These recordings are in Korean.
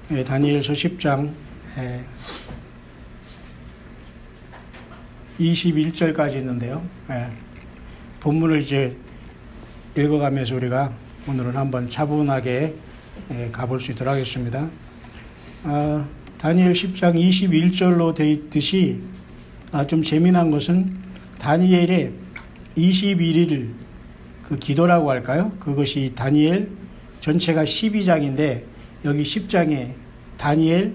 다니엘서 10장 21절까지 있는데요. 본문을 이제 읽어가면서 우리가 오늘은 한번 차분하게 가볼 수 있도록 하겠습니다. 다니엘 10장 21절로 되어 있듯이 좀 재미난 것은 다니엘의 21일 그 기도라고 할까요? 그것이 다니엘 전체가 12장인데 여기 10장에 다니엘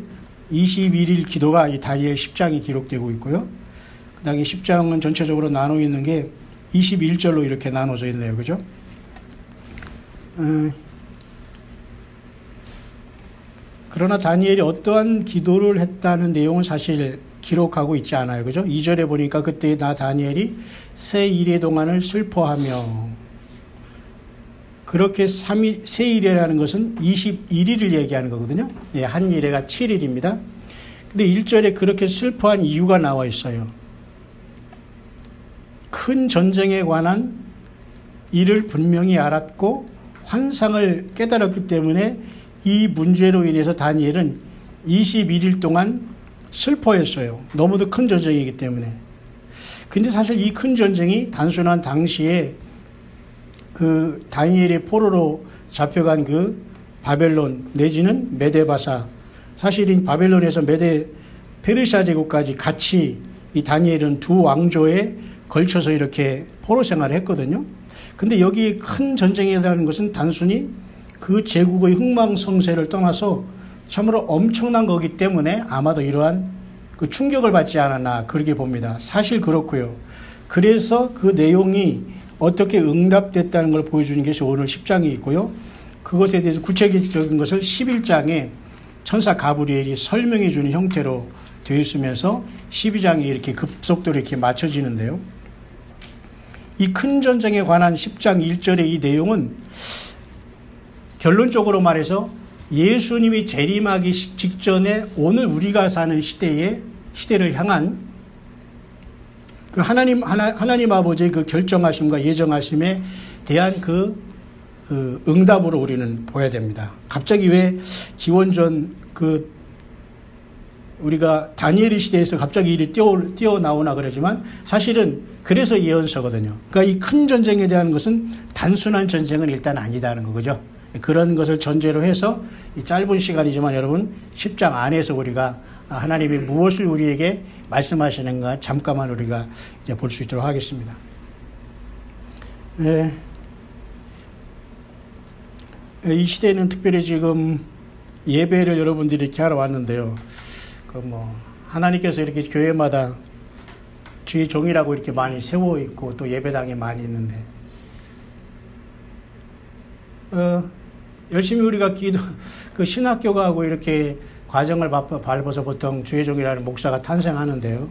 21일 기도가 이 다니엘 10장에 기록되고 있고요. 그 다음에 10장은 전체적으로 나눠 있는 게 21절로 이렇게 나눠져 있네요. 그죠? 그러나 다니엘이 어떠한 기도를 했다는 내용은 사실 기록하고 있지 않아요. 그죠? 2절에 보니까 그때 나 다니엘이 새 일의 동안을 슬퍼하며, 그렇게 새 일이라는 것은 21일을 얘기하는 거거든요. 한 일회가 7일입니다. 근데 1절에 그렇게 슬퍼한 이유가 나와 있어요. 큰 전쟁에 관한 일을 분명히 알았고 환상을 깨달았기 때문에 이 문제로 인해서 다니엘은 21일 동안 슬퍼했어요. 너무도 큰 전쟁이기 때문에. 근데 사실 이 큰 전쟁이 단순한 당시에 그 다니엘의 포로로 잡혀간 그 바벨론 내지는 메데바사, 사실은 바벨론에서 메데 페르시아 제국까지 같이 이 다니엘은 두 왕조에 걸쳐서 이렇게 포로 생활을 했거든요. 근데 여기 큰 전쟁이라는 것은 단순히 그 제국의 흥망성쇠를 떠나서 참으로 엄청난 거기 때문에 아마도 이러한 그 충격을 받지 않았나 그렇게 봅니다. 사실 그렇고요. 그래서 그 내용이 어떻게 응답됐다는 걸 보여주는 것이 오늘 10장에 있고요. 그것에 대해서 구체적인 것을 11장에 천사 가브리엘이 설명해 주는 형태로 되어 있으면서 12장에 이렇게 급속도로 이렇게 맞춰지는데요. 이 큰 전쟁에 관한 10장 1절의 이 내용은 결론적으로 말해서 예수님이 재림하기 직전에 오늘 우리가 사는 시대를 향한 그 하나님 아버지의 그 결정하심과 예정하심에 대한 그 응답으로 우리는 보아야 됩니다. 갑자기 왜 기원전 우리가 다니엘의 시대에서 갑자기 일이 뛰어나오나 그러지만 사실은 그래서 예언서거든요. 그러니까 이 큰 전쟁에 대한 것은 단순한 전쟁은 일단 아니다는 거죠. 그런 것을 전제로 해서 이 짧은 시간이지만 여러분 10장 안에서 우리가 하나님이 무엇을 우리에게 말씀하시는가 잠깐만 우리가 이제 볼 수 있도록 하겠습니다. 이 시대는 특별히 지금 예배를 여러분들이 이렇게 하러 왔는데요. 하나님께서 이렇게 교회마다 주의 종이라고 이렇게 많이 세워 있고 또 예배당에 많이 있는데 열심히 우리가 신학교가 하고 이렇게 과정을 밟아서 보통 주의 종이라는 목사가 탄생하는데요.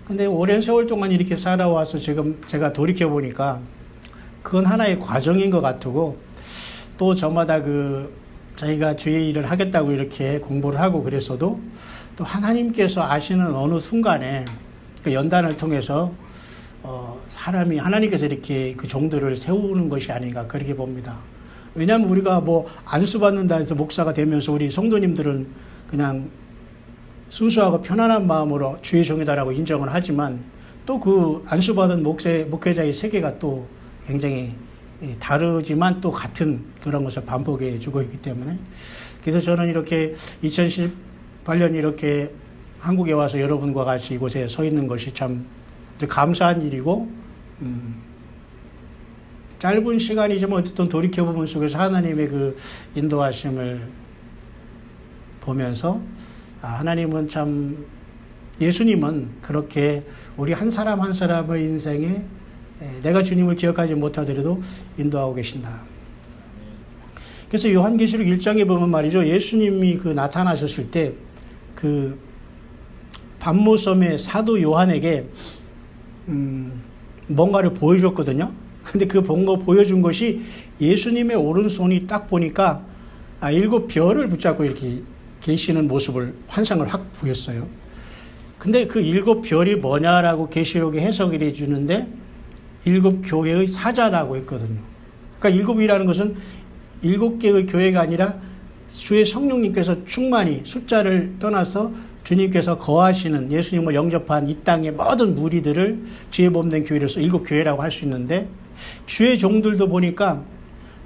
근데 오랜 세월 동안 이렇게 살아와서 지금 제가 돌이켜보니까 그건 하나의 과정인 것 같고 또 저마다 자기가 주의 일을 하겠다고 이렇게 공부를 하고 그랬어도 또 하나님께서 아시는 어느 순간에 그 연단을 통해서 사람이 하나님께서 이렇게 그 종들을 세우는 것이 아닌가 그렇게 봅니다. 왜냐하면 우리가 안수받는다 해서 목사가 되면서 우리 성도님들은 그냥 순수하고 편안한 마음으로 주의 종이다라고 인정을 하지만 또 그 안수받은 목회자의 세계가 또 굉장히 다르지만 또 같은 그런 것을 반복해 주고 있기 때문에 그래서 저는 이렇게 2018년 이렇게 한국에 와서 여러분과 같이 이곳에 서 있는 것이 참 감사한 일이고 짧은 시간이지만 어쨌든 돌이켜보면 속에서 하나님의 그 인도하심을 보면서 하나님은 참 예수님은 그렇게 우리 한 사람 한 사람의 인생에 내가 주님을 기억하지 못하더라도 인도하고 계신다. 그래서 요한계시록 1장에 보면 말이죠. 예수님이 나타나셨을 때 반모섬의 사도 요한에게 뭔가를 보여줬거든요. 근데 뭔가 보여준 것이 예수님의 오른손이 딱 보니까 7 별을 붙잡고 이렇게 계시는 모습을 환상을 확 보였어요. 근데 그 7 별이 뭐냐라고 계시록에 해석을 해주는데 7 교회의 사자라고 했거든요. 그러니까 7이라는 것은 7개의 교회가 아니라 주의 성령님께서 충만히 숫자를 떠나서 주님께서 거하시는 예수님을 영접한 이 땅의 모든 무리들을 주의 몸된 교회로서 7교회라고 할 수 있는데 주의 종들도 보니까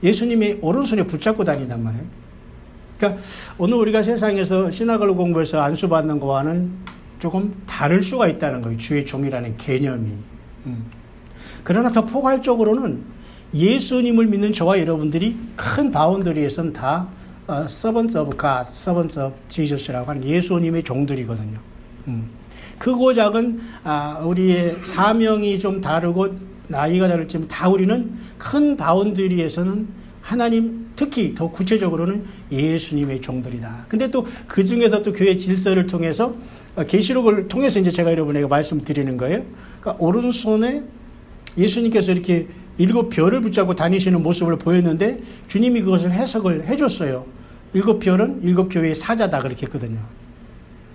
예수님의 오른손에 붙잡고 다닌단 말이에요. 그러니까 오늘 우리가 세상에서 신학을 공부해서 안수받는 거와는 조금 다를 수가 있다는 거예요. 주의 종이라는 개념이. 그러나 더 포괄적으로는 예수님을 믿는 저와 여러분들이 큰 바운더리에서는 다 servants of God, servants of Jesus라고 하는 예수님의 종들이거든요. 크고 작은 우리의 사명이 좀 다르고 나이가 다를지만 다 우리는 큰 바운더리에서는 하나님, 특히 더 구체적으로는 예수님의 종들이다. 근데 또 그 중에서 또 교회 질서를 통해서 계시록을 통해서 이제 제가 여러분에게 말씀드리는 거예요. 그러니까 오른손에 예수님께서 이렇게 7별을 붙잡고 다니시는 모습을 보였는데 주님이 그것을 해석을 해줬어요. 7별은 7교회의 사자다 그렇게 했거든요.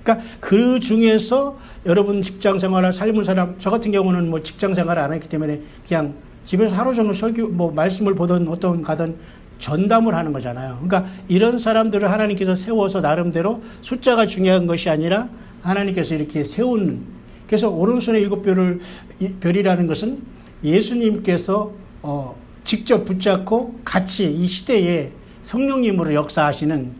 그러니까 그 중에서 여러분 직장 생활을 삶은 사람, 저 같은 경우는 뭐 직장 생활을 안 했기 때문에 그냥 집에서 하루 종일 설교, 말씀을 보던 어떤 가든 전담을 하는 거잖아요. 그러니까 이런 사람들을 하나님께서 세워서 나름대로 숫자가 중요한 것이 아니라 하나님께서 이렇게 세우는, 그래서 오른손에 7별이라는 것은 예수님께서 직접 붙잡고 같이 이 시대에 성령님으로 역사하시는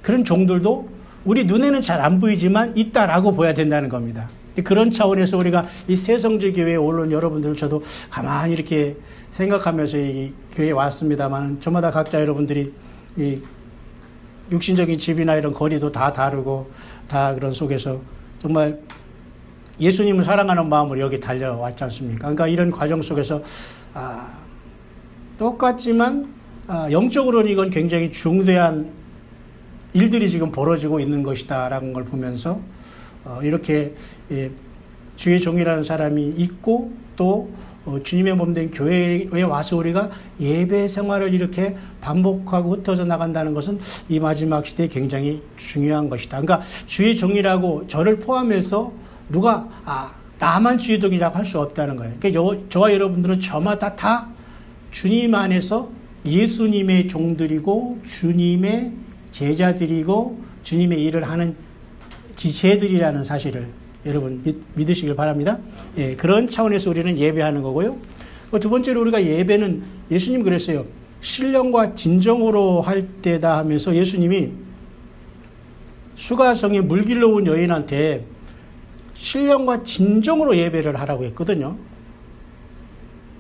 그런 종들도 우리 눈에는 잘 안 보이지만 있다라고 보야 된다는 겁니다. 그런 차원에서 우리가 이 새성지교회에 오른 여러분들, 저도 가만히 이렇게 생각하면서 이 교회에 왔습니다만, 저마다 각자 여러분들이 이 육신적인 집이나 이런 거리도 다 다르고 다 그런 속에서 정말 예수님을 사랑하는 마음으로 여기 달려왔지 않습니까? 그러니까 이런 과정 속에서 똑같지만 영적으로는 이건 굉장히 중대한 일들이 지금 벌어지고 있는 것이다라는 걸 보면서 이렇게 주의 종이라는 사람이 있고 또 주님의 몸된 교회에 와서 우리가 예배 생활을 이렇게 반복하고 흩어져 나간다는 것은 이 마지막 시대에 굉장히 중요한 것이다. 그러니까 주의 종이라고 저를 포함해서 누가 나만 주의 종이라고 할 수 없다는 거예요. 그러니까 저와 여러분들은 저마다 다 주님 안에서 예수님의 종들이고 주님의 제자들이고 주님의 일을 하는 지체들이라는 사실을 여러분 믿으시길 바랍니다. 예, 그런 차원에서 우리는 예배하는 거고요. 두 번째로 우리가 예배는 예수님 그랬어요. 신령과 진정으로 할 때다 하면서 예수님이 수가성에 물길로 온 여인한테 신령과 진정으로 예배를 하라고 했거든요.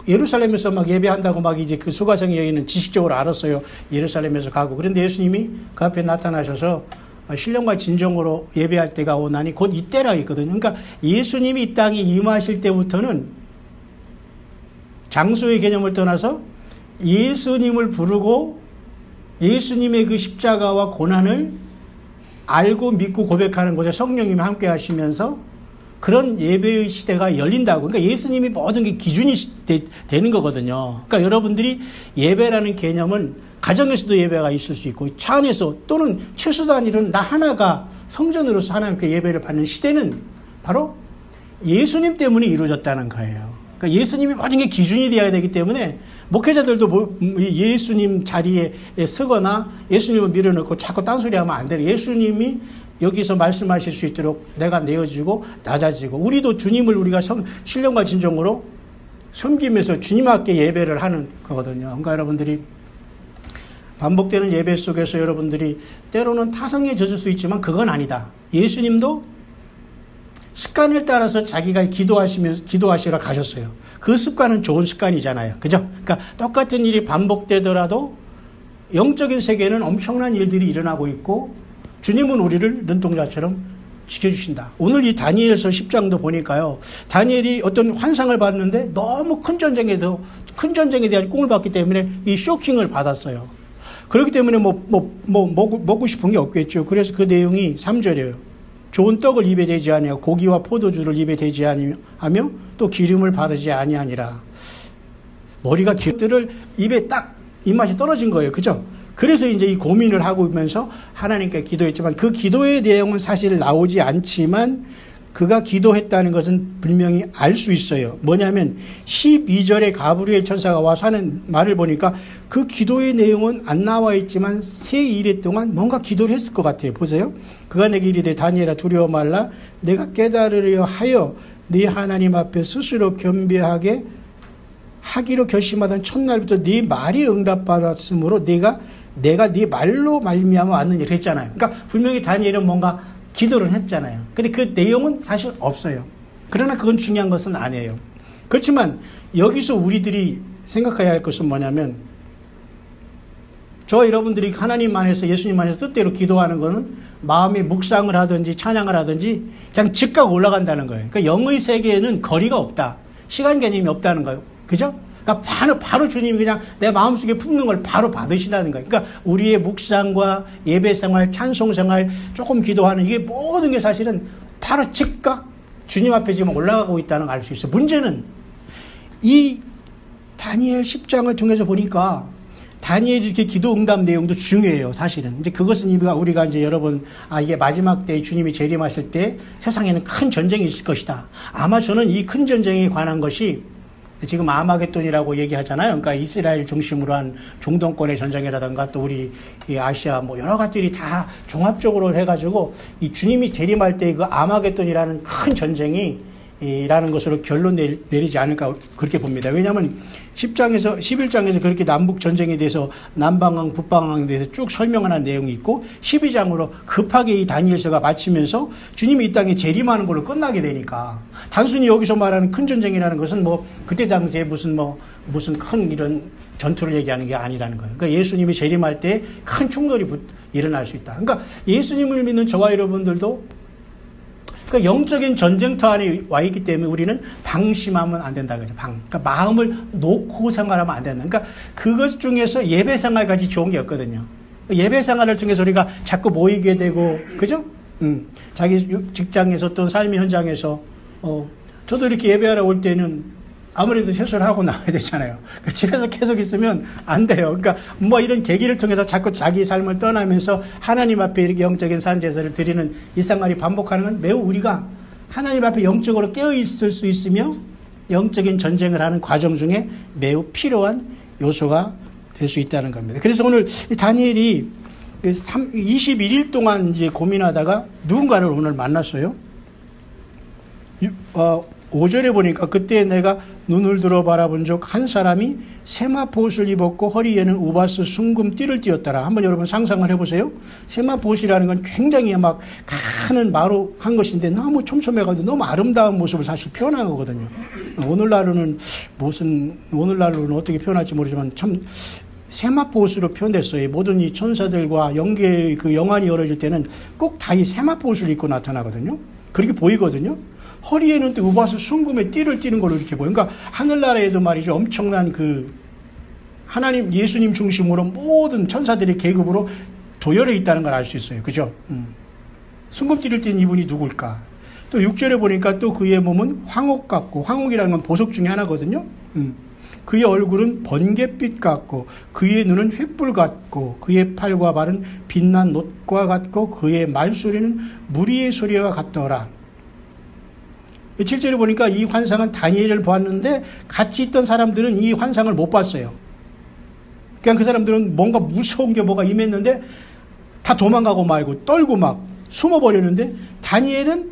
예루살렘에서 막 예배한다고 막 이제 그 수가성의 여인은 지식적으로 알았어요. 예루살렘에서 가고. 그런데 예수님이 그 앞에 나타나셔서 신령과 진정으로 예배할 때가 오나니 곧 이때라 했거든요. 그러니까 예수님이 이 땅에 임하실 때부터는 장소의 개념을 떠나서 예수님을 부르고 예수님의 그 십자가와 고난을 알고 믿고 고백하는 곳에 성령님이 함께 하시면서 그런 예배의 시대가 열린다고. 그러니까 예수님이 모든 게 기준이 되는 거거든요. 그러니까 여러분들이 예배라는 개념은 가정에서도 예배가 있을 수 있고 차 안에서 또는 최소도 아니면 나 하나가 성전으로서 하나님께 예배를 받는 시대는 바로 예수님 때문에 이루어졌다는 거예요. 그러니까 예수님이 모든 게 기준이 되어야 되기 때문에 목회자들도 예수님 자리에 서거나 예수님을 밀어넣고 자꾸 딴소리하면 안 돼요. 예수님이 여기서 말씀하실 수 있도록 내가 내어지고 낮아지고 우리도 주님을 우리가 신령과 진정으로 섬기면서 주님 앞에 예배를 하는 거거든요. 그러니까 여러분들이 반복되는 예배 속에서 여러분들이 때로는 타성에 젖을 수 있지만 그건 아니다. 예수님도 습관을 따라서 자기가 기도하시러 가셨어요. 그 습관은 좋은 습관이잖아요. 그죠? 그러니까 똑같은 일이 반복되더라도 영적인 세계에는 엄청난 일들이 일어나고 있고 주님은 우리를 눈동자처럼 지켜주신다. 오늘 이 다니엘서 10장도 보니까요. 다니엘이 어떤 환상을 봤는데 너무 큰 전쟁에 대한 꿈을 봤기 때문에 이 쇼킹을 받았어요. 그렇기 때문에 먹고 싶은 게 없겠죠. 그래서 그 내용이 3절이에요. 좋은 떡을 입에 대지 아니하고 고기와 포도주를 입에 대지 아니하며 또 기름을 바르지 아니하니라. 머리가 기름들을 입에 딱 입맛이 떨어진 거예요. 그죠? 그래서 이제 이 고민을 하고 있면서 하나님께 기도했지만 그 기도의 내용은 사실 나오지 않지만 그가 기도했다는 것은 분명히 알 수 있어요. 뭐냐면 12절에 가브리엘 천사가 와서 하는 말을 보니까 그 기도의 내용은 안 나와 있지만 세 일해 동안 뭔가 기도를 했을 것 같아요. 보세요. 그가 내게 이르되 다니엘아 두려워 말라. 내가 깨달으려 하여 네 하나님 앞에 스스로 겸비하게 하기로 결심하던 첫날부터 네 말이 응답받았으므로 내가 네 말로 말미암아 왔느니라 그랬잖아요. 그러니까 분명히 다니엘은 뭔가 기도를 했잖아요. 근데 그 내용은 사실 없어요. 그러나 그건 중요한 것은 아니에요. 그렇지만 여기서 우리들이 생각해야 할 것은 뭐냐면 저와 여러분들이 하나님 안에서 예수님 안에서 뜻대로 기도하는 것은 마음의 묵상을 하든지 찬양을 하든지 그냥 즉각 올라간다는 거예요. 그러니까 영의 세계에는 거리가 없다. 시간 개념이 없다는 거예요. 그죠? 그러니까 바로 주님이 그냥 내 마음속에 품는 걸 바로 받으시다는 거예요. 그러니까 우리의 묵상과 예배 생활, 찬송 생활, 조금 기도하는 이게 모든 게 사실은 바로 즉각 주님 앞에 지금 올라가고 있다는 걸 알 수 있어요. 문제는 이 다니엘 10장을 통해서 보니까 다니엘이 이렇게 기도 응답 내용도 중요해요, 사실은. 이제 그것은 우리가 이제 여러분, 이게 마지막 때 주님이 재림하실 때 세상에는 큰 전쟁이 있을 것이다. 아마 저는 이 큰 전쟁에 관한 것이 지금 아마겟돈이라고 얘기하잖아요. 그러니까 이스라엘 중심으로 한 중동권의 전쟁이라든가 또 우리 아시아 뭐 여러 가지들이 다 종합적으로 해가지고 이 주님이 재림할 때 그 아마겟돈이라는 큰 전쟁이 라는 것으로 결론 내리지 않을까 그렇게 봅니다. 왜냐하면 11장에서 그렇게 남북 전쟁에 대해서 남방항, 북방항에 대해서 쭉 설명하는 내용이 있고 12장으로 급하게 이 다니엘서가 마치면서 주님이 이 땅에 재림하는 걸로 끝나게 되니까 단순히 여기서 말하는 큰 전쟁이라는 것은 뭐 그때 당시에 무슨 큰 이런 전투를 얘기하는 게 아니라는 거예요. 그러니까 예수님이 재림할 때 큰 충돌이 일어날 수 있다. 그러니까 예수님을 믿는 저와 여러분들도 그러니까 영적인 전쟁터 안에 와 있기 때문에 우리는 방심하면 안 된다 그죠. 그러니까 마음을 놓고 생활하면 안 된다. 그러니까 그것 중에서 예배 생활까지 좋은 게 없거든요. 예배 생활을 통해서 우리가 자꾸 모이게 되고 그죠? 자기 직장에서 또 삶의 현장에서 저도 이렇게 예배하러 올 때는 아무래도 세수를 하고 나와야 되잖아요. 그러니까 집에서 계속 있으면 안 돼요. 그러니까 뭐 이런 계기를 통해서 자꾸 자기 삶을 떠나면서 하나님 앞에 이렇게 영적인 산제사를 드리는 이 생활이 반복하는 건 매우 우리가 하나님 앞에 영적으로 깨어 있을 수 있으며 영적인 전쟁을 하는 과정 중에 매우 필요한 요소가 될 수 있다는 겁니다. 그래서 오늘 다니엘이 21일 동안 이제 고민하다가 누군가를 오늘 만났어요. 5절에 보니까 그때 내가 눈을 들어 바라본 적 한 사람이 세마포옷을 입었고 허리에는 우바스 순금 띠를 띠었더라. 한번 여러분 상상을 해보세요. 세마포옷이라는 건 굉장히 막 가는 마루 한 것인데 너무 촘촘해가지고 너무 아름다운 모습을 사실 표현한 거거든요. 오늘날로는 어떻게 표현할지 모르지만 참 세마포옷으로 표현됐어요. 모든 이 천사들과 영계의 그 영안이 열어질 때는 꼭 다 이 세마포옷을 입고 나타나거든요. 그렇게 보이거든요. 허리에는 또 우바스 순금의 띠를 띠는 걸로 이렇게 보여요. 그러니까 하늘나라에도 말이죠. 엄청난 그 하나님 예수님 중심으로 모든 천사들의 계급으로 도열해 있다는 걸 알 수 있어요. 그죠? 순금띠를 띈 이분이 누굴까? 또 6절에 보니까 또 그의 몸은 황옥 같고, 황옥이라는 건 보석 중에 하나거든요. 그의 얼굴은 번갯빛 같고, 그의 눈은 횃불 같고, 그의 팔과 발은 빛난 놋과 같고, 그의 말소리는 무리의 소리와 같더라. 7절에 보니까 이 환상은 다니엘을 보았는데 같이 있던 사람들은 이 환상을 못 봤어요. 그냥 그 사람들은 뭔가 무서운 게 뭐가 임했는데 다 도망가고 말고 떨고 막 숨어버렸는데 다니엘은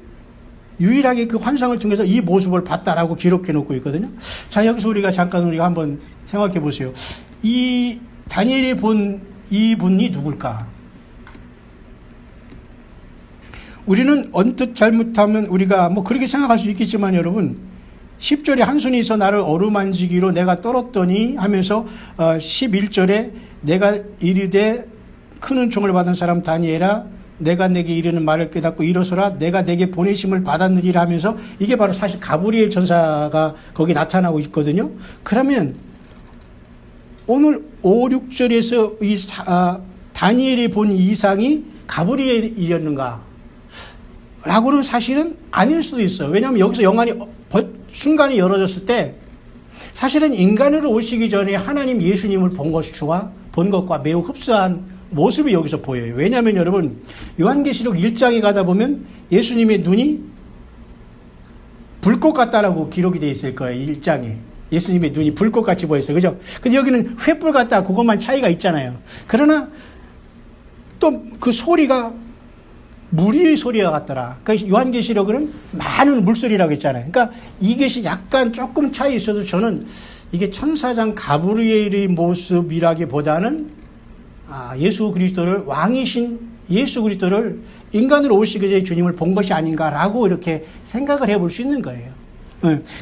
유일하게 그 환상을 통해서 이 모습을 봤다라고 기록해 놓고 있거든요. 자, 여기서 우리가 한번 생각해 보세요. 이 다니엘이 본 이분이 누굴까? 우리는 언뜻 잘못하면 우리가 뭐 그렇게 생각할 수 있겠지만 여러분 10절에 한 손이 있어 나를 어루만지기로 내가 떨었더니 하면서 11절에 내가 이르되 큰 은총을 받은 사람 다니엘아 내가 내게 이르는 말을 깨닫고 일어서라 내가 내게 보내심을 받았느니라 하면서 이게 바로 사실 가브리엘 전사가 거기 나타나고 있거든요. 그러면 오늘 5, 6절에서 다니엘이 본 이상이 가브리엘이었는가? 라고는 사실은 아닐 수도 있어요. 왜냐하면 여기서 영안이 순간이 열어졌을 때 사실은 인간으로 오시기 전에 하나님 예수님을 본 것과 매우 흡사한 모습이 여기서 보여요. 왜냐하면 여러분 요한계시록 1장에 가다 보면 예수님의 눈이 불꽃 같다라고 기록이 돼 있을 거예요. 1장에. 예수님의 눈이 불꽃같이 보였어요. 그죠? 근데 여기는 횃불 같다. 그것만 차이가 있잖아요. 그러나 또 그 소리가 물의 소리가 같더라. 그러니까 요한계시록은 많은 물소리라고 했잖아요. 그러니까 이것이 약간 조금 차이 있어도 저는 이게 천사장 가브리엘의 모습이라기보다는 예수 그리스도를 왕이신 예수 그리스도를 인간으로 오시기 전에 주님을 본 것이 아닌가라고 이렇게 생각을 해볼 수 있는 거예요.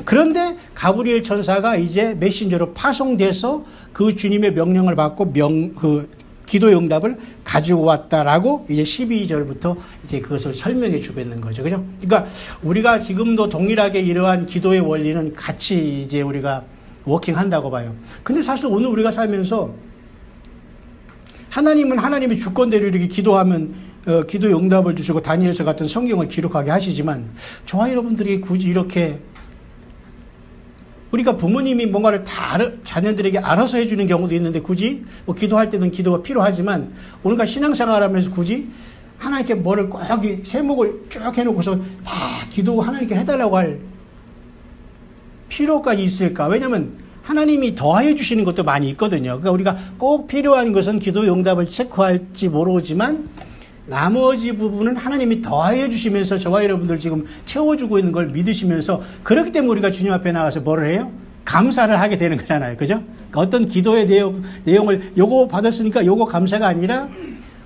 그런데 가브리엘 천사가 이제 메신저로 파송돼서 그 주님의 명령을 받고 기도의 응답을 가지고 왔다라고 이제 12절부터 이제 그것을 설명해 주고 있는 거죠. 그죠? 그러니까 우리가 지금도 동일하게 이러한 기도의 원리는 같이 이제 우리가 워킹한다고 봐요. 근데 사실 오늘 우리가 살면서 하나님은 하나님의 주권대로 이렇게 기도하면 기도의 응답을 주시고 다니엘서 같은 성경을 기록하게 하시지만 저와 여러분들이 굳이 이렇게 우리가 부모님이 뭔가를 다 자녀들에게 알아서 해주는 경우도 있는데 굳이 뭐 기도할 때는 기도가 필요하지만 우리가 신앙생활 하면서 굳이 하나님께 뭐를 꼭 세목을 쭉 해놓고서 다 기도 하나님께 해달라고 할 필요까지 있을까? 왜냐하면 하나님이 더하여 주시는 것도 많이 있거든요. 그러니까 우리가 꼭 필요한 것은 기도의 응답을 체크할지 모르지만 나머지 부분은 하나님이 더하여 주시면서 저와 여러분들 지금 채워주고 있는 걸 믿으시면서 그렇기 때문에 우리가 주님 앞에 나가서 뭐를 해요? 감사를 하게 되는 거잖아요. 그죠? 그러니까 어떤 기도의 내용을 요거 받았으니까 요거 감사가 아니라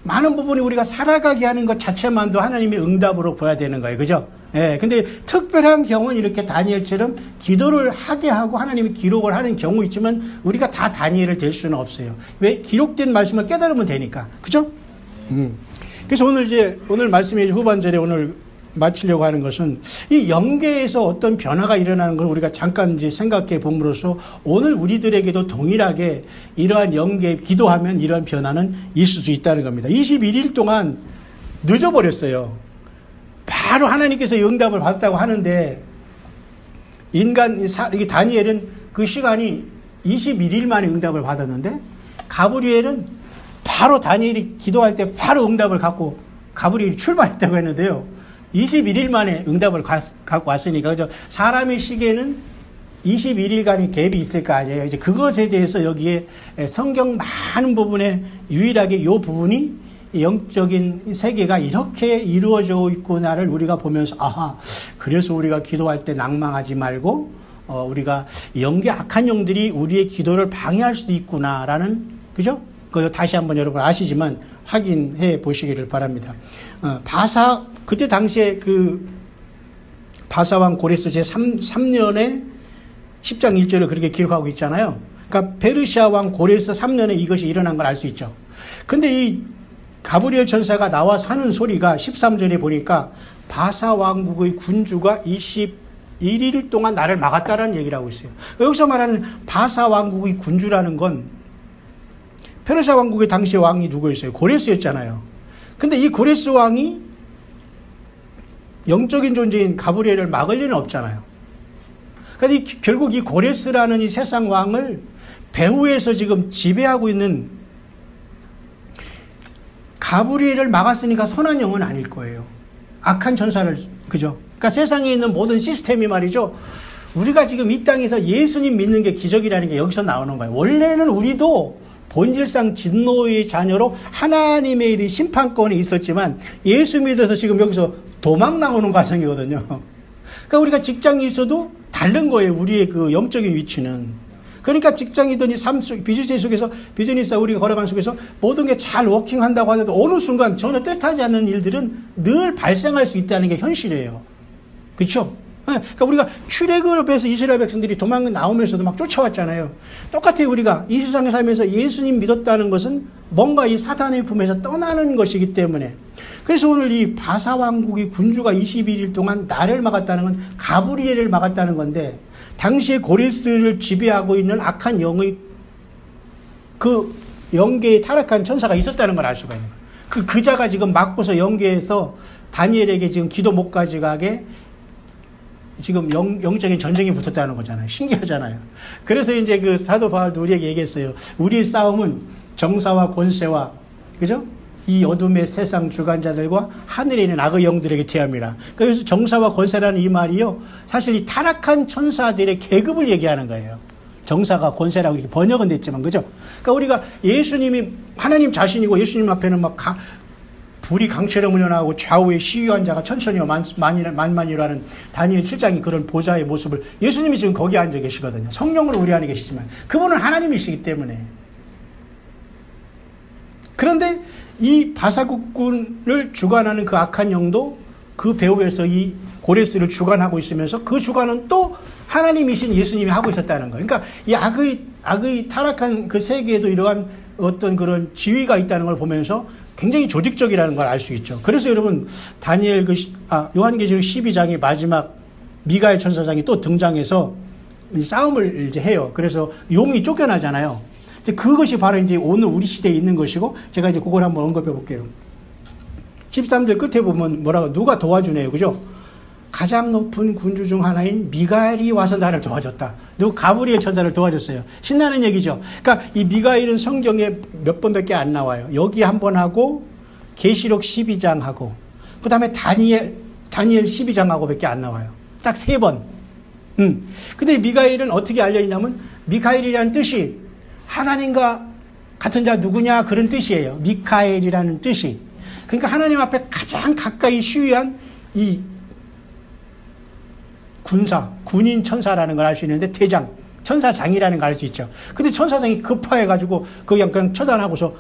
많은 부분이 우리가 살아가게 하는 것 자체만도 하나님의 응답으로 보여야 되는 거예요. 그죠? 예. 근데 특별한 경우는 이렇게 다니엘처럼 기도를 하게 하고 하나님이 기록을 하는 경우 있지만 우리가 다 다니엘을 될 수는 없어요. 왜? 기록된 말씀을 깨달으면 되니까. 그죠? 그래서 오늘 말씀의 후반절에 오늘 마치려고 하는 것은 이 영계에서 어떤 변화가 일어나는 걸 우리가 잠깐 이제 생각해 봄으로써 오늘 우리들에게도 동일하게 이러한 영계 기도하면 이러한 변화는 있을 수 있다는 겁니다. 21일 동안 늦어버렸어요. 바로 하나님께서 응답을 받았다고 하는데 이게 다니엘은 그 시간이 21일 만에 응답을 받았는데 가브리엘은 바로 다니엘이 기도할 때 바로 응답을 갖고 가브리엘이 출발했다고 했는데요. 21일 만에 응답을 갖고 왔으니까 그죠? 사람의 시계는 21일간의 갭이 있을 거 아니에요. 이제 그것에 대해서 여기에 성경 많은 부분에 유일하게 이 부분이 영적인 세계가 이렇게 이루어져 있구나를 우리가 보면서 그래서 우리가 기도할 때 낭망하지 말고 우리가 영계 악한 영들이 우리의 기도를 방해할 수도 있구나라는 그죠? 그거 다시 한번 여러분 아시지만 확인해 보시기를 바랍니다. 그때 당시에 그 바사왕 고레스 제3년에 10장 1절을 그렇게 기록하고 있잖아요. 그러니까 페르시아 왕 고레스 3년에 이것이 일어난 걸 알 수 있죠. 근데 이 가브리엘 천사가 나와서 하는 소리가 13절에 보니까 바사 왕국의 군주가 21일 동안 나를 막았다라는 얘기를 하고 있어요. 여기서 말하는 바사 왕국의 군주라는 건 페르시아 왕국의 당시 왕이 누구였어요? 고레스였잖아요. 근데 이 고레스 왕이 영적인 존재인 가브리엘을 막을 리는 없잖아요. 그러니까 결국 이 고레스라는 이 세상 왕을 배후에서 지금 지배하고 있는 가브리엘을 막았으니까 선한 영은 아닐 거예요. 악한 천사를, 그죠? 그러니까 세상에 있는 모든 시스템이 말이죠. 우리가 지금 이 땅에서 예수님 믿는 게 기적이라는 게 여기서 나오는 거예요. 원래는 우리도 본질상 진노의 자녀로 하나님의 일이 심판권이 있었지만 예수 믿어서 지금 여기서 도망 나오는 과정이거든요. 그러니까 우리가 직장이 있어도 다른 거예요. 우리의 그 영적인 위치는. 그러니까 직장이든지 비즈니스 속에서 비즈니스 우리가 걸어가는 속에서 모든 게 잘 워킹한다고 하더라도 어느 순간 전혀 뜻하지 않는 일들은 늘 발생할 수 있다는 게 현실이에요. 그렇죠? 그러니까 우리가 출애굽에서 이스라엘 백성들이 도망 나오면서도 막 쫓아왔잖아요. 똑같아요. 우리가 이 세상에 살면서 예수님 믿었다는 것은 뭔가 이 사탄의 품에서 떠나는 것이기 때문에 그래서 오늘 이 바사 왕국의 군주가 21일 동안 나를 막았다는 건 가브리엘을 막았다는 건데 당시에 고레스를 지배하고 있는 악한 영의 그 영계에 타락한 천사가 있었다는 걸 알 수가 있는 거예요. 그 자가 지금 막고서 영계에서 다니엘에게 지금 기도 못 가져가게 지금 영적인 전쟁이 붙었다는 거잖아요. 신기하잖아요. 그래서 이제 그 사도 바울도 우리에게 얘기했어요. 우리의 싸움은 정사와 권세와, 그죠? 이 어둠의 세상 주관자들과 하늘에 있는 악의 영들에게 대합니다. 그래서 정사와 권세라는 이 말이요, 사실 이 타락한 천사들의 계급을 얘기하는 거예요. 정사가 권세라고 이렇게 번역은 됐지만, 그죠? 그러니까 우리가 예수님이 하나님 자신이고 예수님 앞에는 막 불이 강처럼 일어나고 좌우에 시위한 자가 천천히와 만만이라는 다니엘 7장이 그런 보좌의 모습을, 예수님이 지금 거기 앉아 계시거든요. 성령으로 우리 안에 계시지만 그분은 하나님이시기 때문에. 그런데 이 바사국군을 주관하는 그 악한 영도 그 배후에서 이 고레스를 주관하고 있으면서 그 주관은 또 하나님이신 예수님이 하고 있었다는 거예요. 그러니까 이 악의 타락한 그 세계에도 이러한 어떤 그런 지위가 있다는 걸 보면서 굉장히 조직적이라는 걸 알 수 있죠. 그래서 여러분, 요한계시록 12장의 마지막 미가엘 천사장이 또 등장해서 싸움을 이제 해요. 그래서 용이 쫓겨나잖아요. 그것이 바로 이제 오늘 우리 시대에 있는 것이고, 제가 이제 그걸 한번 언급해 볼게요. 13절 끝에 보면 누가 도와주네요. 그죠? 가장 높은 군주 중 하나인 미가엘이 와서 나를 도와줬다. 가브리엘 천사를 도와줬어요. 신나는 얘기죠. 그러니까 이 미가엘은 성경에 몇 번밖에 안 나와요. 여기 한 번 하고, 계시록 12장 하고, 그 다음에 다니엘 12장하고 밖에 안 나와요. 딱 3번. 근데 미가엘은 어떻게 알려있냐면, 미카엘이라는 뜻이 하나님과 같은 자 누구냐, 그런 뜻이에요. 미카엘이라는 뜻이. 그러니까 하나님 앞에 가장 가까이 시위한 이 군인 천사라는 걸 알 수 있는데, 대장, 천사장이라는 걸 알 수 있죠. 근데 천사장이 급파해가지고 그 그냥 처단하고서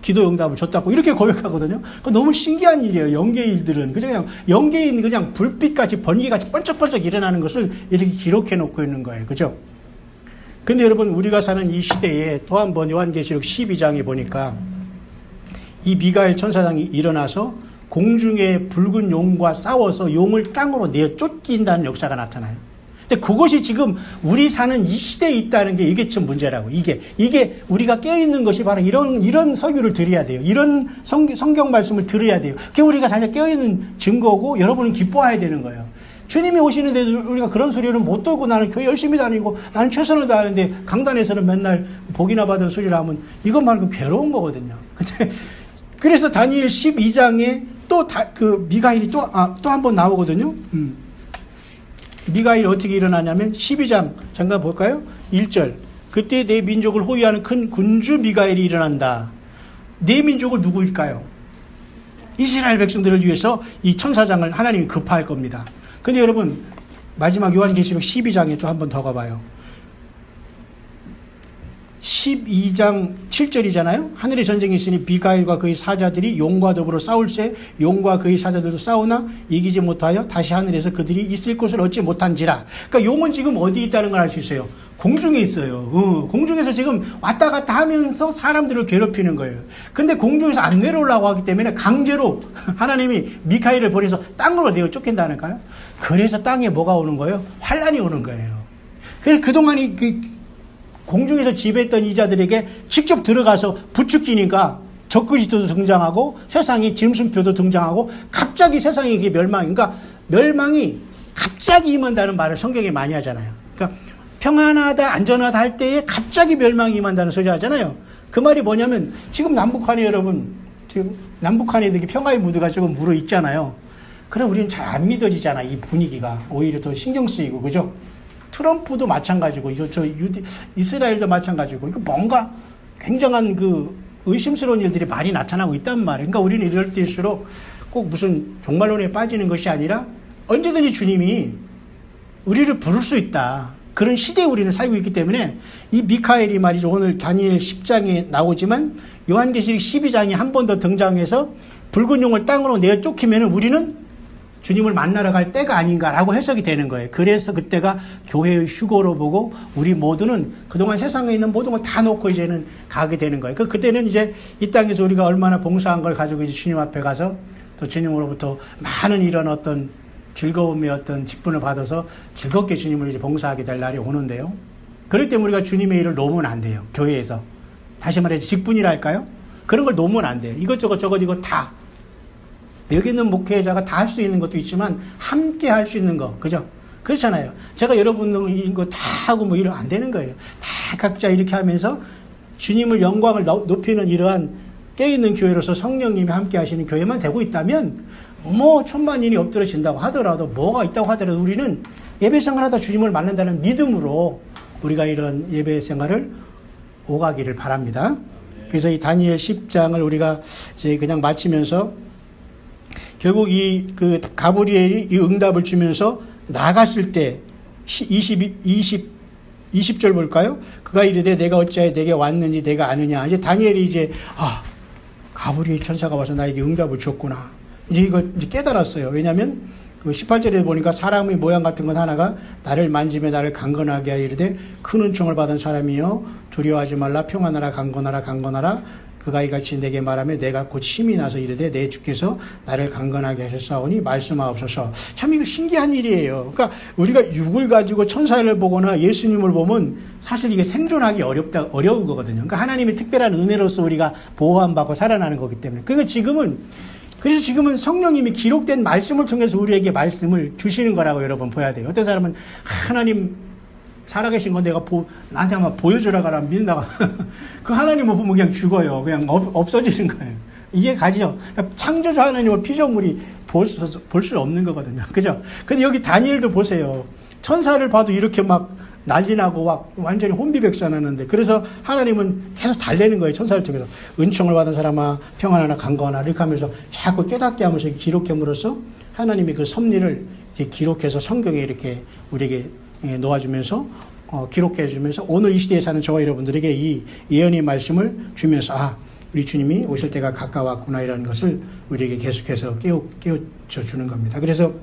기도 응답을 줬다고 이렇게 고백하거든요. 너무 신기한 일이에요. 영계일들은 그냥 영계인 그냥 불빛같이 번개같이 번쩍번쩍 일어나는 것을 이렇게 기록해 놓고 있는 거예요. 그죠? 근데 여러분, 우리가 사는 이 시대에 또 한 번 요한계시록 12장에 보니까 이 미가엘 천사장이 일어나서 공중의 붉은 용과 싸워서 용을 땅으로 내어 쫓긴다는 역사가 나타나요. 근데 그것이 지금 우리 사는 이 시대에 있다는 게 이게 좀 문제라고. 이게 우리가 깨어있는 것이 바로 이런 설교를 드려야 돼요. 이런 성경 말씀을 들어야 돼요. 그게 우리가 사실 깨어있는 증거고, 여러분은 기뻐해야 되는 거예요. 주님이 오시는데도 우리가 그런 소리를 못 듣고, 나는 교회 열심히 다니고 나는 최선을 다하는데 강단에서는 맨날 복이나 받은 소리를 하면 이것 말고 괴로운 거거든요. 근데 그래서 다니엘 12장에 그 미가엘이 또 한 번 나오거든요. 미가엘이 어떻게 일어나냐면 12장 잠깐 볼까요? 1절. 그때 내 민족을 호위하는 큰 군주 미가엘이 일어난다. 내 민족을 누구일까요? 이스라엘 백성들을 위해서 이 천사장을 하나님이 급파할 겁니다. 근데 여러분, 마지막 요한계시록 12장에 또 한 번 더 가봐요. 12장 7절이잖아요. 하늘의 전쟁이 있으니 미가엘과 그의 사자들이 용과 더불어 싸울세 용과 그의 사자들도 싸우나 이기지 못하여 다시 하늘에서 그들이 있을 곳을 얻지 못한지라. 그러니까 용은 지금 어디 있다는 걸 알 수 있어요. 공중에 있어요. 공중에서 지금 왔다 갔다 하면서 사람들을 괴롭히는 거예요. 근데 공중에서 안 내려오려고 하기 때문에 강제로 하나님이 미카엘을 보내서 땅으로 내어 쫓긴다니까요. 그래서 땅에 뭐가 오는 거예요? 환란이 오는 거예요. 그래서 그동안 공중에서 지배했던 이자들에게 직접 들어가서 부추기니까 적그리스도도 등장하고 세상이 짐승표도 등장하고 갑자기 세상이 그러니까 멸망이 갑자기 임한다는 말을 성경에 많이 하잖아요. 그러니까 평안하다 안전하다 할 때에 갑자기 멸망이 임한다는 소리 하잖아요. 그 말이 뭐냐면 지금 남북한에 여러분 지금 남북한에 이렇게 평화의 무드가 조금 무르익잖아요. 그럼 우리는 잘 안 믿어지잖아. 이 분위기가 오히려 더 신경 쓰이고, 그죠? 트럼프도 마찬가지고, 이스라엘도 마찬가지고, 이거 뭔가 굉장한 의심스러운 일들이 많이 나타나고 있단 말이에요. 그러니까 우리는 이럴 때일수록 꼭 무슨 종말론에 빠지는 것이 아니라 언제든지 주님이 우리를 부를 수 있다. 그런 시대에 우리는 살고 있기 때문에 이 미카엘이 말이죠. 오늘 다니엘 10장에 나오지만 요한계시록 12장에 한 번 더 등장해서 붉은 용을 땅으로 내어 쫓기면 우리는 주님을 만나러 갈 때가 아닌가라고 해석이 되는 거예요. 그래서 그때가 교회의 휴거로 보고 우리 모두는 그동안 세상에 있는 모든 걸 다 놓고 이제는 가게 되는 거예요. 그때는 이제 이 땅에서 우리가 얼마나 봉사한 걸 가지고 이제 주님 앞에 가서 또 주님으로부터 많은 이런 어떤 즐거움의 어떤 직분을 받아서 즐겁게 주님을 이제 봉사하게 될 날이 오는데요. 그럴 때 우리가 주님의 일을 놓으면 안 돼요. 교회에서. 다시 말해서 직분이랄까요? 그런 걸 놓으면 안 돼요. 이것저것 이거 다. 여기 있는 목회자가 다 할 수 있는 것도 있지만 함께 할 수 있는 거, 그죠? 그렇잖아요. 제가 여러분들 이거 다 하고 이러면 안 되는 거예요. 다 각자 이렇게 하면서 주님을 영광을 높이는 이러한 깨어있는 교회로서 성령님이 함께 하시는 교회만 되고 있다면 뭐 천만인이 엎드러진다고 하더라도 뭐가 있다고 하더라도 우리는 예배 생활하다 주님을 만난다는 믿음으로 우리가 이런 예배 생활을 오가기를 바랍니다. 그래서 이 다니엘 10장을 우리가 이제 그냥 마치면서 결국 그 가브리엘이 이 응답을 주면서 나갔을 때 20절 볼까요? 그가 이르되 내가 어찌하여 내게 왔는지 내가 아느냐. 이제 다니엘이 이제 가브리엘 천사가 와서 나에게 응답을 줬구나. 이제 이걸 이제 깨달았어요. 왜냐하면 그 18절에 보니까 사람의 모양 같은 건 하나가 나를 만지며 나를 강건하게 하여 이르되 큰 은총을 받은 사람이여 두려워하지 말라 평안하라 강건하라 그가 이같이 내게 말하며 내가 곧 힘이 나서 이르되 내 주께서 나를 강건하게 하셨사오니 말씀하옵소서. 참 이거 신기한 일이에요. 그러니까 우리가 육을 가지고 천사를 보거나 예수님을 보면 사실 이게 생존하기 어려운 거거든요. 그러니까 하나님의 특별한 은혜로서 우리가 보호함받고 살아나는 거기 때문에. 그러니까 그래서 지금은 성령님이 기록된 말씀을 통해서 우리에게 말씀을 주시는 거라고 여러분 봐야 돼요. 어떤 사람은 하나님 살아계신 건 내가 나한테 한번 보여주라고 하면 믿는다가 그 하나님을 보면 그냥 죽어요. 그냥 없어지는 거예요. 이게 가지죠. 창조주 하나님의 피조물이 볼 수 없는 거거든요. 그죠? 근데 여기 다니엘도 보세요. 천사를 봐도 이렇게 막 난리 나고 막 완전히 혼비백산하는데 그래서 하나님은 계속 달래는 거예요. 천사를 통해서. 은총을 받은 사람아 평안하나 강건하나 이렇게 하면서 자꾸 깨닫게 하면서 기록함으로써 하나님이 그 섭리를 이제 기록해서 성경에 이렇게 우리에게 놓아주면서 기록해주면서 오늘 이 시대에 사는 저와 여러분들에게 이 예언의 말씀을 주면서 우리 주님이 오실 때가 가까웠구나 이라는 것을 우리에게 계속해서 깨우쳐 주는 겁니다. 그래서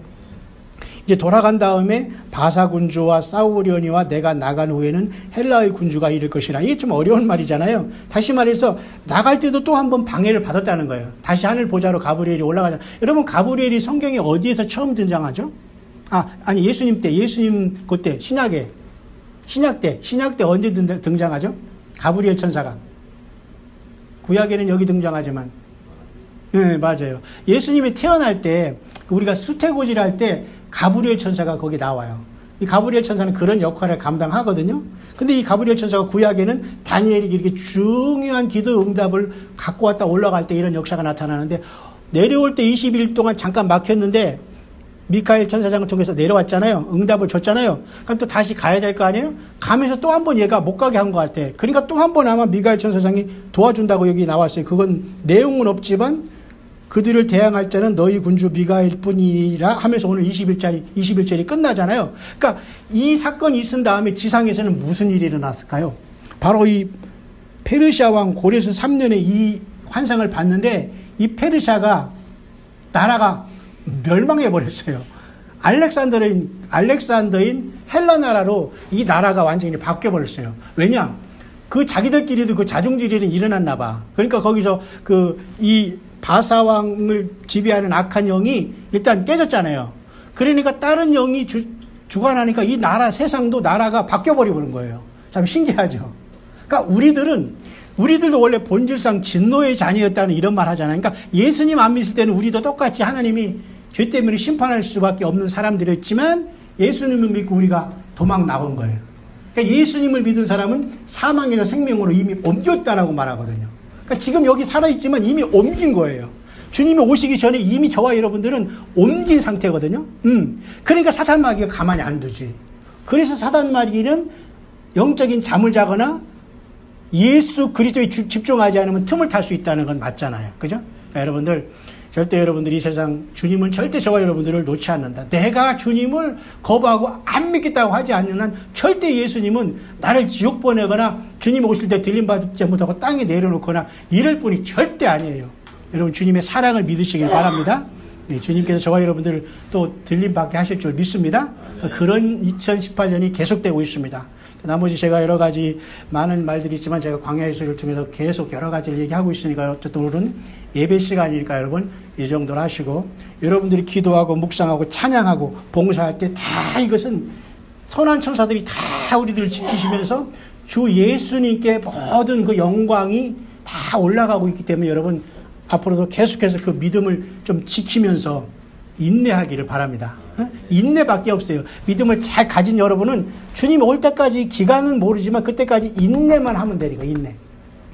이제 돌아간 다음에 바사 군주와 싸우려니와 내가 나간 후에는 헬라의 군주가 이를 것이라. 이게 좀 어려운 말이잖아요. 다시 말해서 나갈 때도 또 한 번 방해를 받았다는 거예요. 다시 하늘 보좌로 가브리엘이 올라가자. 여러분 가브리엘이 성경에 어디에서 처음 등장하죠? 아니 예수님 그때 신약 때 언제 등장하죠? 가브리엘 천사가. 구약에는 여기 등장하지만 네, 맞아요. 예수님이 태어날 때 우리가 수태고지를 할 때 가브리엘 천사가 거기 나와요. 이 가브리엘 천사는 그런 역할을 감당하거든요. 근데 이 가브리엘 천사가 구약에는 다니엘이 이렇게 중요한 기도 응답을 갖고 왔다 올라갈 때 이런 역사가 나타나는데 내려올 때 20일 동안 잠깐 막혔는데 미카엘 천사장을 통해서 내려왔잖아요. 응답을 줬잖아요. 그럼 또 다시 가야 될 거 아니에요? 가면서 또 한 번 얘가 못 가게 한 것 같아. 그러니까 또 한 번 아마 미카엘 천사장이 도와준다고 여기 나왔어요. 그건 내용은 없지만 그들을 대항할 자는 너희 군주 미가엘 뿐이라 하면서 오늘 21절이 끝나잖아요. 그러니까 이 사건이 있은 다음에 지상에서는 무슨 일이 일어났을까요? 바로 이 페르시아 왕 고레스 3년에 이 환상을 봤는데 이 페르시아가 나라가 멸망해버렸어요. 알렉산더인 헬라 나라로 이 나라가 완전히 바뀌어버렸어요. 왜냐? 그 자기들끼리도 그 자중질이 일어났나 봐. 그러니까 거기서 이 바사왕을 지배하는 악한 영이 일단 깨졌잖아요. 그러니까 다른 영이 주관하니까 이 세상도 나라가 바뀌어버리는 거예요. 참 신기하죠. 그러니까 우리들도 원래 본질상 진노의 자녀였다는 이런 말 하잖아요. 그러니까 예수님 안 믿을 때는 우리도 똑같이 하나님이 죄 때문에 심판할 수밖에 없는 사람들이었지만 예수님을 믿고 우리가 도망 나온 거예요. 그러니까 예수님을 믿은 사람은 사망에서 생명으로 이미 옮겼다라고 말하거든요. 그러니까 지금 여기 살아있지만 이미 옮긴 거예요. 주님이 오시기 전에 이미 저와 여러분들은 옮긴 상태거든요. 그러니까 사단 마귀가 가만히 안 두지. 그래서 사단 마귀는 영적인 잠을 자거나 예수 그리스도에 집중하지 않으면 틈을 탈 수 있다는 건 맞잖아요. 그죠? 그러니까 여러분들 절대 여러분들이 이 세상 주님은 절대 저와 여러분들을 놓지 않는다. 내가 주님을 거부하고 안 믿겠다고 하지 않는 한 절대 예수님은 나를 지옥 보내거나 주님 오실 때 들림받지 못하고 땅에 내려놓거나 이럴 분이 절대 아니에요. 여러분 주님의 사랑을 믿으시길 바랍니다. 네, 주님께서 저와 여러분들을 또 들림받게 하실 줄 믿습니다. 그런 2018년이 계속되고 있습니다. 나머지 제가 여러 가지 많은 말들이 있지만 제가 광야의 소리를 통해서 계속 여러 가지를 얘기하고 있으니까 어쨌든 오늘은 예배 시간이니까 여러분 이 정도로 하시고 여러분들이 기도하고 묵상하고 찬양하고 봉사할 때 다 이것은 선한 천사들이 다 우리들을 지키시면서 주 예수님께 모든 그 영광이 다 올라가고 있기 때문에 여러분 앞으로도 계속해서 그 믿음을 좀 지키면서 인내하기를 바랍니다. 인내밖에 없어요. 믿음을 잘 가진 여러분은 주님 올 때까지 기간은 모르지만 그때까지 인내만 하면 되니까 인내.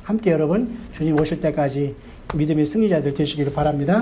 함께 여러분 주님 오실 때까지 믿음의 승리자들 되시기를 바랍니다.